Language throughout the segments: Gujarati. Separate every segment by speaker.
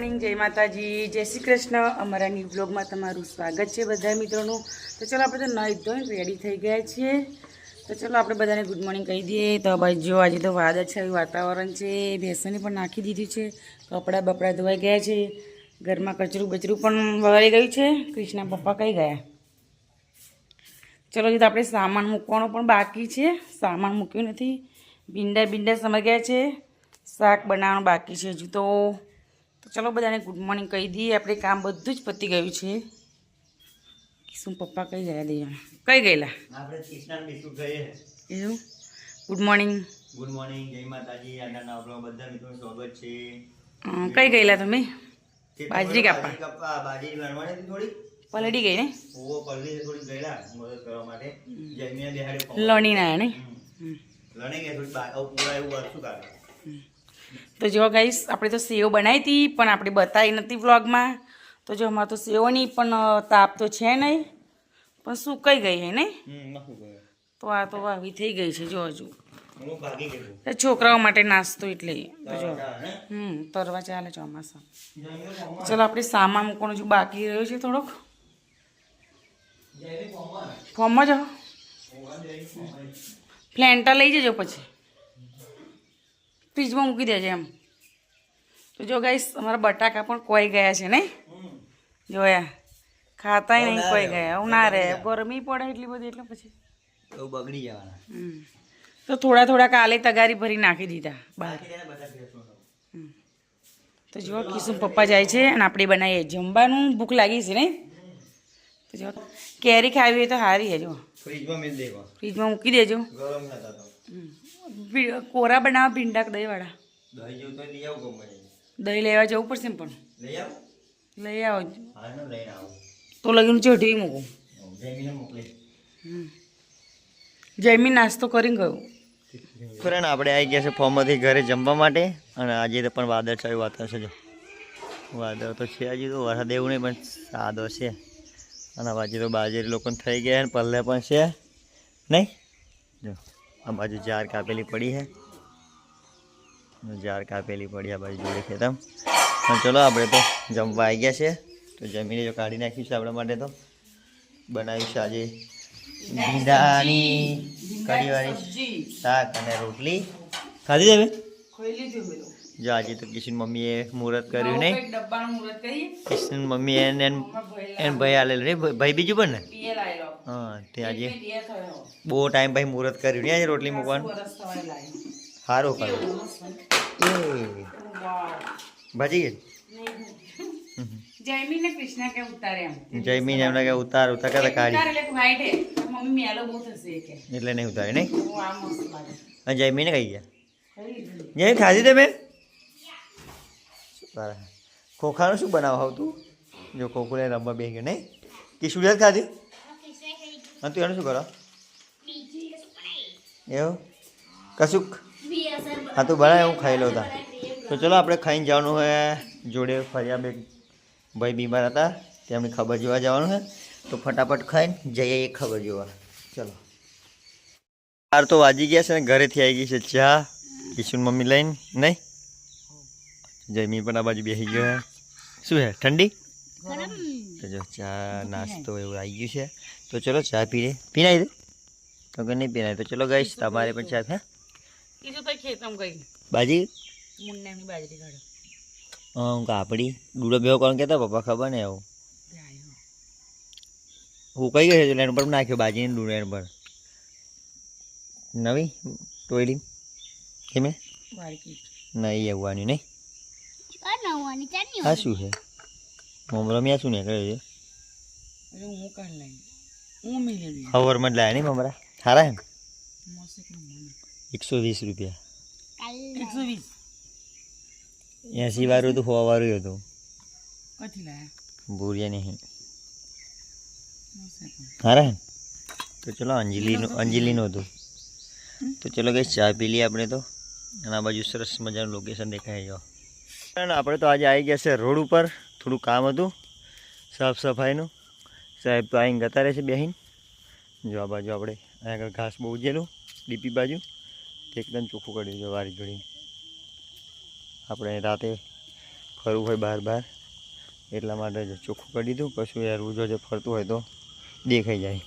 Speaker 1: મોર્નિંગ, જય માતાજી, જય શ્રી કૃષ્ણ। અમારા ન્યૂ બ્લોગમાં તમારું સ્વાગત છે બધા મિત્રોનું। તો ચલો આપણે તો નાહી ધોઈને રેડી થઈ ગયા છીએ। તો ચલો આપણે બધાને ગુડ મોર્નિંગ કહી દઈએ। તો ભાઈ જો આજે તો વાદળછાયું વાતાવરણ છે, ભેંસોને પણ નાખી દીધું છે, કપડાં બપડા ધોવાઈ ગયા છે, ઘરમાં કચરું બચરું પણ વળી ગયું છે। કૃષ્ણા પપ્પા કઈ ગયા? ચલો તો આપણે સામાન મૂકવાનો પણ બાકી છે, સામાન મૂક્યું નથી, ભીંડા સમાઈ ગયા છે, શાક બનાવવાનું બાકી છે હજુ તો ચલો બધાને ગુડ મોર્નિંગ કહી દઈએ। આપણે કામ બધું જ પતી ગયું છે। શું પપ્પા કઈ ગયા? દેવા કઈ ગયેલા?
Speaker 2: આપણે કૃષ્ણ બિસ્કુટ ગયે
Speaker 1: એવું? ગુડ મોર્નિંગ,
Speaker 2: જય માતાજી। આજના બ્લોગ બધા મિત્રોનું સ્વાગત છે।
Speaker 1: કઈ ગયેલા તમે? બાજરી કાપા?
Speaker 2: બાજરી લણવાની હતી થોડી,
Speaker 1: પલળી ગઈ ને?
Speaker 2: ઓવો પલળી થોડી ગયેલા મદદ કરવા માટે, જમીને બેહાડે
Speaker 1: લણી ના ને
Speaker 2: લણી ગયા થોડી બાકાવ પૂરા એવું વરસું કાઢે।
Speaker 1: તો જો ગાઈસ આપણે તો સેવ બનાવી હતી પણ આપણે બતાવી નથી વ્લોગમાં। તો જો અમારે તો સેવોની પણ તાપ તો છે નહીં, પણ સુકાઈ ગઈ હે ને? તો આ તો આવી થઈ ગઈ છે જો હજુ છોકરાઓ માટે નાસ્તો એટલે જો તરવા ચાલે ચોમાસા। ચલો આપણે સામાન મૂકવાનો હજુ બાકી રહ્યો છે થોડોક। ફોર્મમાં જાઓ, ફ્લેન્ટા લઈ જજો, પછી ફ્રીજમાં મૂકી દેજે એમ। તો જો ગાઈસ અમારા બટાકા પણ કોઈ ગયા છે ને, જોયા ખાતાય નહીં, કોઈ ગયા, હું ના રહે, ગરમી પડે એટલી બધી એટલે પછી
Speaker 2: બગડી જવાના।
Speaker 1: તો થોડા થોડા કાલે તગારી ભરી નાખી દીધા બહાર। તો જો કિશુ પપ્પા જાય છે અને આપણે બનાવીએ જમવાનું, ભૂખ લાગી છે ને? તો જો કેરી ખાવી હોય તો સારી છે, જો ફ્રીજમાં મૂકી દેજો। કોરા બનાવવા ભીંડા દહીંવાળા? દહીં લેવા જવું પડશે ને, પણ લઈ આવો તો લગીને ચઢી મૂકું। જમીન નાસ્તો કરીને ગયું।
Speaker 2: ફ્રેન્ડ આપણે આવી ગયા છે ફોર્મમાંથી ઘરે જમવા માટે, અને આજે તો પણ વાદળછાયું વાતાવરણ છે। જો વાદળ તો છે, હજી તો વરસાદ એવું નહીં પણ સાદો છે, અને બાજુ તો બાજરી લોકોને થઈ ગયા ને પલ્લે પણ છે નહીં। જો આ બાજુ જાર કાપેલી પડી છે, જાર કાપેલી પડી આ બાજુ જોડે છે તમ। ચલો આપણે તો જમવા આવી ગયા છે, તો જમીને જો કાઢી નાખ્યું છે આપણા માટે। તો બનાવ્યું છે આજે ભીંડાની કઢીવાળી શાક અને રોટલી। ખાધી તમે? જો આજે તો કિશન મમ્મીએ મુહૂર્ત કર્યું નહીં, કિશન મમ્મી એને ભાઈ આલેલું નહીં, ભાઈ બીજું પણ ને? હા, તે આજે બહુ ટાઈમ ભાઈ મુહૂર્ત કર્યું નહીં આજે રોટલી મૂકવાનું। સારું કર્યું ભાજી ગઈ
Speaker 1: જયમીન કૃષ્ણા કે ઉતારે એમ,
Speaker 2: જયમીન એમને કે ઉતાર કરતા કાઢી એટલે નહીં ઉતારી નહીં। અને જયમીને કઈ ગયા? જયમીન ખાધી તમે? ખોખાનું શું બનાવ તું? જો ખોખુને રમવા બે ગયો નહીં, કિશુડિયા ખાધી? અને તું એનું શું કરો? એવું કશુંક? હા તું બનાવે, હું ખાઈ લઉં તા। તો ચલો આપણે ખાઈને જવાનું હોય જોડે ફર્યા, બે ભાઈ બીમાર હતા તેમની ખબર જોવા જવાનું છે, તો ફટાફટ ખાઈને જઈએ ખબર જોવા। ચલો 4 તો વાગી ગયા છે ને ઘરેથી આવી ગઈ છે ચા કિશુન મમ્મી લઈને નહીં, જયમી પણ આ બાજુ બેસી ગયો છે। શું છે ઠંડી? તો જો ચા નાસ્તો એવું આવી ગયું છે, તો ચલો ચા પીએ। પીનાઈ દે તો કે નહીં પીનાય? તો ચલો ગાઈશ તમારે પણ ચા હે બાજી હું કાપડી ડૂડો બેહો કોણ કહેતા પપ્પા ખબર ને આવું હું કઈ ગયો છે એના પર નાખ્યો બાજીને ડૂડો એના પર નવી ટોયલી કેમે નહીં આવવાની નહીં? હા શું છે મમરા શું ને કરે છે? હવરમાં જ લાયા નહીં મમરા સારા એમ? 120 રૂપિયા। 80 વાળું હતું, 100 વાળું હતું, ભૂરિયા નહીં સારા એમ? તો ચલો અંજલીનું હતું। તો ચલો ગઈ ચા પી લઈએ આપણે તો, અને આ બાજુ સરસ મજાનું લોકેશન દેખાય જો। આપણે તો આજે આવી ગયા છે રોડ ઉપર, થોડું કામ હતું સાફ સફાઈનું। સાહેબ તો આવીને ગતા રહે છે બેહીને। જો આ બાજુ આપણે અહીંયા આગળ ઘાસ બહુ ઉજેલું ડીપી બાજુ, એકદમ ચોખ્ખું કર્યું છે વારી ઘડીને। આપણે રાતે ફરવું હોય બહાર એટલા માટે જો ચોખ્ખું કરી દીધું. કશું યાર જો જે ફરતું હોય તો દેખાઈ જાય.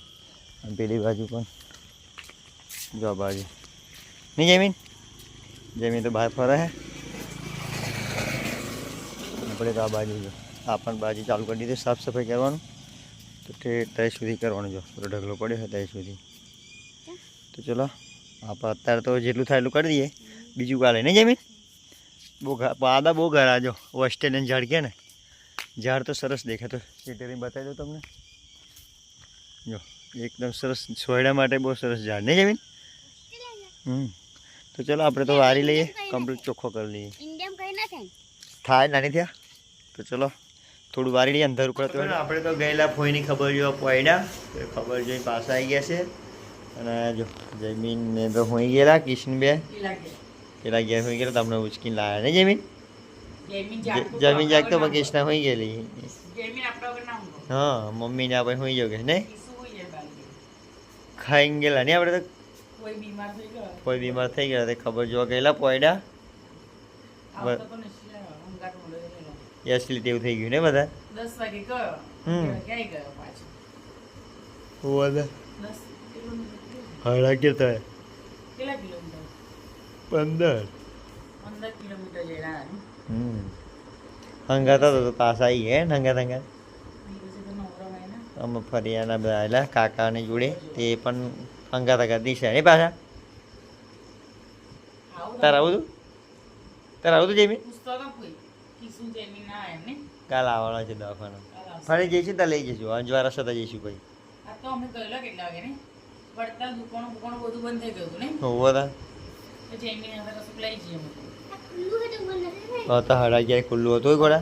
Speaker 2: અને પેલી બાજુ પણ જો આ બાજુ નહીં જમીન તો બહાર ફરે હે. આપણે તો આ બાજુ જો આ પણ બાજુ ચાલુ કરી દીધું સાફ સફાઈ કરવાનું. તો તે ત્યાં સુધી કરવાનું જો થોડો ઢગલો પડ્યો હોય ત્યાં સુધી. તો ચલો આપણે અત્યારે તો જેટલું થાય એટલું કરી દઈએ, બીજું કાલે નહીં જમીન. બહુ આદા બહુ ઘરા જો ઓસ્ટ્રેલિયન ઝાડ કે ને ઝાડ તો સરસ દેખાય. તો ચેટરી બતાવી દઉં તમને જો એકદમ સરસ સોયડા માટે બહુ સરસ ઝાડ નહીં જમીન. તો ચલો આપણે તો વારી લઈએ, કમ્પ્લીટ ચોખ્ખો કરી લઈએ. થાય નાની થયા તો ચલો થોડું વારી લઈએ અંદર ઉપર. તો આપણે તો ગયેલા ફોઈની ખબર જો પડ્યા તો ખબર જોઈ પાછા આવી ગયા છે. અને જો જમીન ને તો હોઈ ગયેલા કિશન બે પેલા ગયા હોઈ ગયેલા તમને ઉચકીને લાયા ને જમીન. જમીન જાગતો પણ કિશના હોઈ ગયેલી. હા મમ્મીને આપણે હોઈ ગયો કે નહીં ખાઈ ગયેલા નહીં આપણે તો. કોઈ બીમાર થઈ ગયા ખબર જોવા ગયેલા પોયડા. યસલી તેવું થઈ ગયું ને બધા.
Speaker 1: 10 વાગે ગયો ક્યાંય ગયો પાછો.
Speaker 2: હાડા કેટલા થાય?
Speaker 1: કેટલા કિલોમીટર?
Speaker 2: 15
Speaker 1: કિલોમીટર જેડા.
Speaker 2: હંગાતા તો પાછા આવી ગયા હંગાત. અમે ફરિયાના બધા આવેલા કાકાને જોડે તે પણ હંગાતા દિશા નહીં પાછા. તારે આવું તું જમીન કાલ આવવાનો છે દવાખાનો. ફરી જઈશું ત્યાં લઈ જઈશું અંજવાર રસ્તા જઈશું ભાઈ. તો હાડા ક્યાંય ખુલ્લું હતું ગોળા.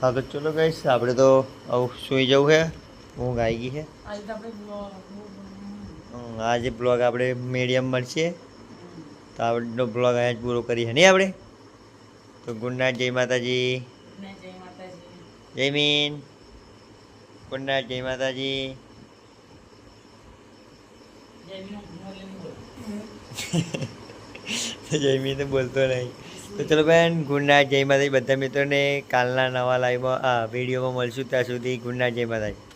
Speaker 2: હા તો ચલો ગાઈસ આપણે તો આવું સુઈ જવું છે. ઊંઘ આવી ગઈ છે. આજે બ્લોગ આપણે મીડિયમ મળશે તો આપણો બ્લોગ અહીંયા જ પૂરો કરીએ નહીં આપણે. તો ગુડ નાઇટ, જય માતાજી. જયમીન ગુડ નાઇટ, જય માતાજી. જયમીન તો બોલતો નહીં. તો ચલો બેન ગુડ નાઇટ, જય માતાજી બધા મિત્રોને. કાલના નવા લાઈવમાં વિડીયોમાં મળશું ત્યાં સુધી ગુડ નાઇટ, જય માતાજી.